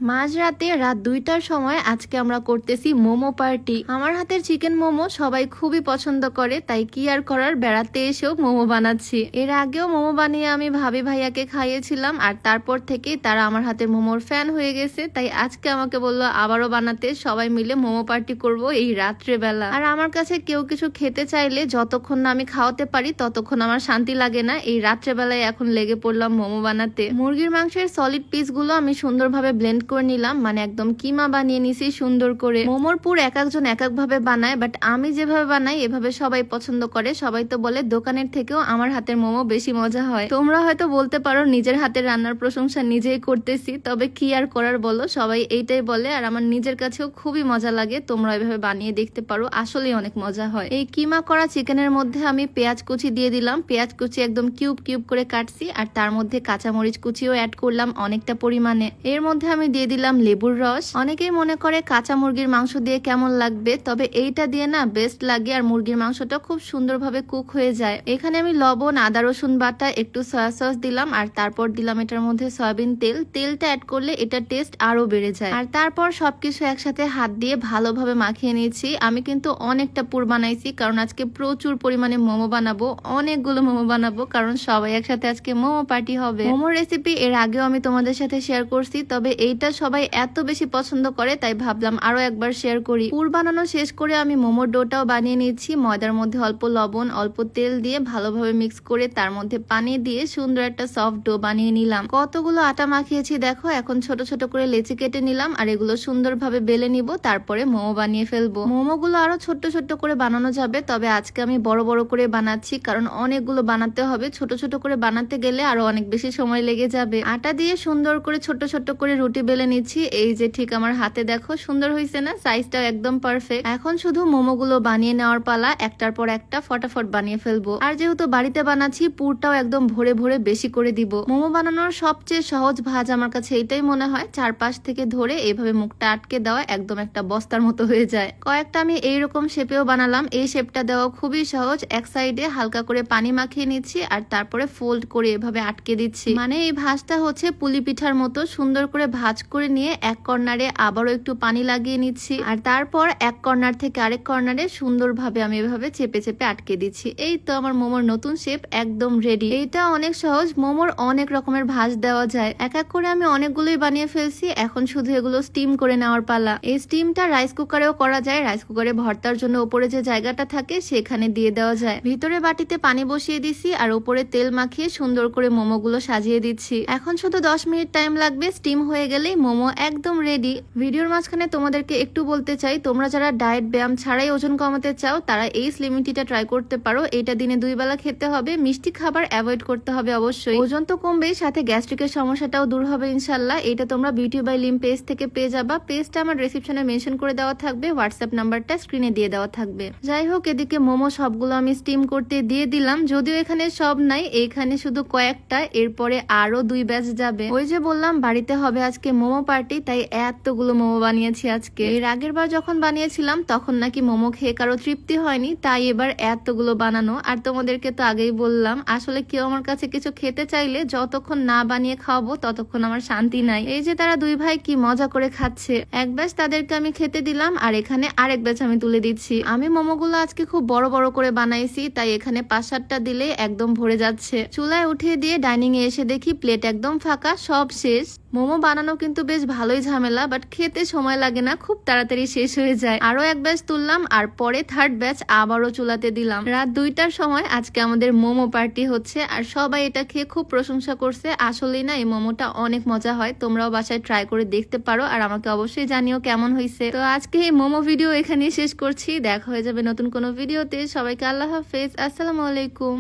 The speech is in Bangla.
মাঝরাতে রাত ২টার সময় আজকে আমরা করতেছি মোমো পার্টি। আমার হাতের চিকেন মোমো সবাই খুবই পছন্দ করে, তাই কি আর করার, বেড়াতে এসেও মোমো বানাচ্ছি। এর আগেও মোমো বানিয়ে আমি ভাবি ভাইয়াকে খাইয়েছিলাম, আর তারপর থেকেই তারা আমার হাতের মোমোর ফ্যান হয়ে গেছে। তাই আজকে আমাকে বললো আবারও বানাতে, সবাই মিলে মোমো পার্টি করব এই রাত্রে বেলা। আর আমার কাছে কেউ কিছু খেতে চাইলে যতক্ষণ না আমি খাওয়াতে পারি ততক্ষণ আমার শান্তি লাগে না। এই রাত্রে বেলায় এখন লেগে পড়লাম মোমো বানাতে। মুরগির মাংসের সলিড পিসগুলো আমি সুন্দরভাবে ব্লেন্ড করে নিলাম, মানে একদম কিমা বানিয়ে নিছি সুন্দর করে। মোমোর পুর এক একজন এক এক ভাবে বানায়, বাট আমি যেভাবে বানাই এভাবে সবাই পছন্দ করে। সবাই তো বলে দোকানের থেকেও আমার হাতের মোমো বেশি মজা হয়। তোমরা হয়তো বলতে পারো নিজের হাতের রান্নার প্রশংসা নিজেই করতেছি, তবে কি আর করার বলো, সবাই এইটাই বলে। আর আমার নিজের কাছেও খুবই মজা লাগে। তোমরা এভাবে বানিয়ে দেখতে পারো, আসলেই অনেক মজা হয়। এই কিমা করা চিকেনের মধ্যে আমি পেঁয়াজ কুচি দিয়ে দিলাম। পেঁয়াজ কুচি একদম কিউব কিউব করে কাটছি, আর তার মধ্যে কাঁচামরিচ কুচিও অ্যাড করলাম অনেকটা পরিমাণে। এর মধ্যে আমি দিয়ে দিলাম লেবুর রস। অনেকেই মনে করে কাঁচা মুরগির মাংস দিয়ে কেমন লাগবে, তবে এইটা দিয়ে না বেস্ট লাগে, আর মুরগির মাংসটা খুব সুন্দরভাবে কুক হয়ে যায়। এখানে আমি লবণ, আদা রসুন বাটা, একটু সয়া সস দিলাম, আর তারপর দিলাম এটার মধ্যে সয়াবিন তেল। তেলটা অ্যাড করলে এটা টেস্ট আরো বেড়ে যায়। আর তারপর সবকিছু একসাথে হাত দিয়ে ভালোভাবে মাখিয়ে নিয়েছি। আমি কিন্তু অনেকটা পুর বানাইছি, কারণ আজকে প্রচুর পরিমাণে মোমো বানাবো, অনেকগুলো মোমো বানাবো, কারণ সবাই একসাথে আজকে মোমো পার্টি হবে। মোমোর রেসিপি এর আগেও আমি তোমাদের সাথে শেয়ার করছি, তবে এইটা সবাই এত বেশি পছন্দ করে তাই ভাবলাম আরো একবার শেয়ার করি। পুর বানানো শেষ করে আমি মোমোর ডোটাও বানিয়ে নিচ্ছি। ময়দার মধ্যে অল্প লবণ, অল্প তেল দিয়ে ভালোভাবে মিক্স করে তার মধ্যে পানি দিয়ে সুন্দর একটা সফট ডো বানিয়ে নিলাম। কতগুলো আটা মাখিয়েছি দেখো। এখন ছোট ছোট করে লেচি কেটে নিলাম, আর এগুলো সুন্দরভাবে বেলে নিব, তারপরে মোমো বানিয়ে ফেলবো। মোমোগুলো আরো ছোট্ট ছোট্ট করে বানানো যাবে, তবে আজকে আমি বড় বড় করে বানাচ্ছি, কারণ অনেকগুলো বানাতে হবে। ছোট ছোট করে বানাতে গেলে আরো অনেক বেশি সময় লেগে যাবে। আটা দিয়ে সুন্দর করে ছোট্ট ছোট্ট করে রুটি বেলে নিচ্ছি। এই যে ঠিক আমার হাতে দেখো, সুন্দর হয়েছে না? সাইজটাও একদম পারফেক্ট। এখন শুধু মোমোগুলো বানিয়ে নেওয়ার পালা, একটার পর একটা ফটাফট বানিয়ে ফেলবো। আর যেহেতু বাড়িতে বানাচ্ছি, পুরটাও একদম ভরে ভরে বেশি করে দিব। মোমো বানানোর সবচেয়ে সহজ ভাজ আমার কাছে এটাই মনে হয়, চারপাশ থেকে ধরে এইভাবে মুখটা আটকে দেওয়া, একদম একটা বস্তার মতো হয়ে যায়। কয়েকটা আমি এইরকম শেপেও বানালাম। এই শেপটা দেওয়া খুবই সহজ। এক সাইডে হালকা করে পানি মাখিয়ে নিচ্ছি, আর তারপরে ফোল্ড করে এভাবে আটকে দিচ্ছি। মানে এই ভাজটা হচ্ছে পুলি পিঠার মতো। সুন্দর করে ভাজ করে নিয়ে এক কর্নারে আবারও একটু পানি লাগিয়ে নিচ্ছি, আর তারপর এক কর্নার থেকে আরেক কর্নারে সুন্দরভাবে আমি এভাবে চেপে চেপে আটকে দিচ্ছি। এই তো আমার মোমোর নতুন শেপ একদম রেডি। এইটা অনেক সহজ। মোমোর অনেক রকমের ভাজ দেওয়া যায়। এক এক করে আমি অনেকগুলোই বানিয়ে ফেলছি। এখন শুধু এগুলো স্টিম করে নেওয়ার পালা। এই স্টিমটা রাইস কুকারেও করা যায়। রাইস কুকারে ভর্তার জন্য উপরে যে জায়গাটা থাকে সেখানে দিয়ে দেওয়া যায়। ভিতরে বাটিতে পানি বসিয়ে দিছি, আর উপরে তেল মাখিয়ে সুন্দর করে মোমোগুলো সাজিয়ে দিচ্ছি। এখন শুধু 10 মিনিট টাইম লাগবে। স্টিম হয়ে গেলেই মোমো একদম রেডি। ভিডিওর মাঝখানে তোমাদেরকে একটু বলতে চাই, তোমরা যারা ডায়েট ব্যায়াম ছাড়াই ওজন কমাতে চাও তারা এই স্লিমিং টিটা ট্রাই করতে পারো। এটা দিনে 2 বেলা খেতে হবে। মিষ্টি খাবার অ্যাভয়েড করতে হবে অবশ্যই। ওজন তো কমবেই, সাথে গ্যাস্ট্রিকের সমস্যাটাও দূর হবে ইনশাল্লাহ। এটা তোমরা বিউটি বাই লিম পেজ থেকে পেয়ে যাবা। পেজটা আমার ডেসক্রিপশনে মেনশন করে দেওয়া থাকবে, হোয়াটসঅ্যাপ নাম্বারটা স্ক্রিনে দিয়ে দেওয়া থাকবে। যাই হোক, এদিকে মোমো সবগুলো আমি স্টিম করতে দিয়ে দিলাম। যদিও এখানে সব নাই, এইখানে শুধু কয়েকটা, এরপরে আরো 2 ব্যাচ যাবে। ওই যে বললাম বাড়িতে হবে আজকে মোমো পার্টি, তাই এতগুলো মোমো বানিয়েছি আজকে। এর আগের বার যখন বানিয়েছিলাম তখন নাকি মোমো খেয়ে কারো তৃপ্তি হয়নি, তাই এবার এতগুলো বানানো। আর তোমাদেরকে তো আগেই বললাম, আসলে কেউ আমার কাছে কিছু খেতে চাইলে যতক্ষণ না বানিয়ে খাওয়াবো ততক্ষণ আমার শান্তি নাই। এই যে তারা 2 ভাই কি মজা করে খাচ্ছে। এক ব্যাচ তাদেরকে আমি খেতে দিলাম, আর এখানে আরেক ব্যাচ আমি তুলে দিচ্ছি। আমি মোমোগুলো আজকে খুব বড় বড় করে বানাইছি, তাই এখানে 5-7টা দিলে একদম ভরে যাচ্ছে। চুলায় উঠিয়ে দিয়ে ডাইনিং এ এসে দেখি প্লেট একদম ফাঁকা, সব শেষ। মোমো বানানো কিন্তু বেশ ভালোই ঝামেলা, বাট খেতে সময় লাগে না, খুব তাড়াতাড়ি শেষ হয়ে যায়। আরো এক ব্যাচ তুললাম, আর পরে 3rd ব্যাচ আবারও চুলাতে দিলাম। রাত 2টার সময় আজকে আমাদের মোমো পার্টি হচ্ছে, আর সবাই এটা খেয়ে খুব প্রশংসা করছে। আসলেই না, এই মোমোটা অনেক মজা হয়। তোমরাও বাসায় ট্রাই করে দেখতে পারো, আর আমাকে অবশ্যই জানিও কেমন হয়েছে। তো আজকে এই মোমো ভিডিও এখানেই শেষ করছি। দেখা হয়ে যাবে নতুন কোনো ভিডিওতে। সবাইকে আল্লাহ হাফেজ, আসসালামু আলাইকুম।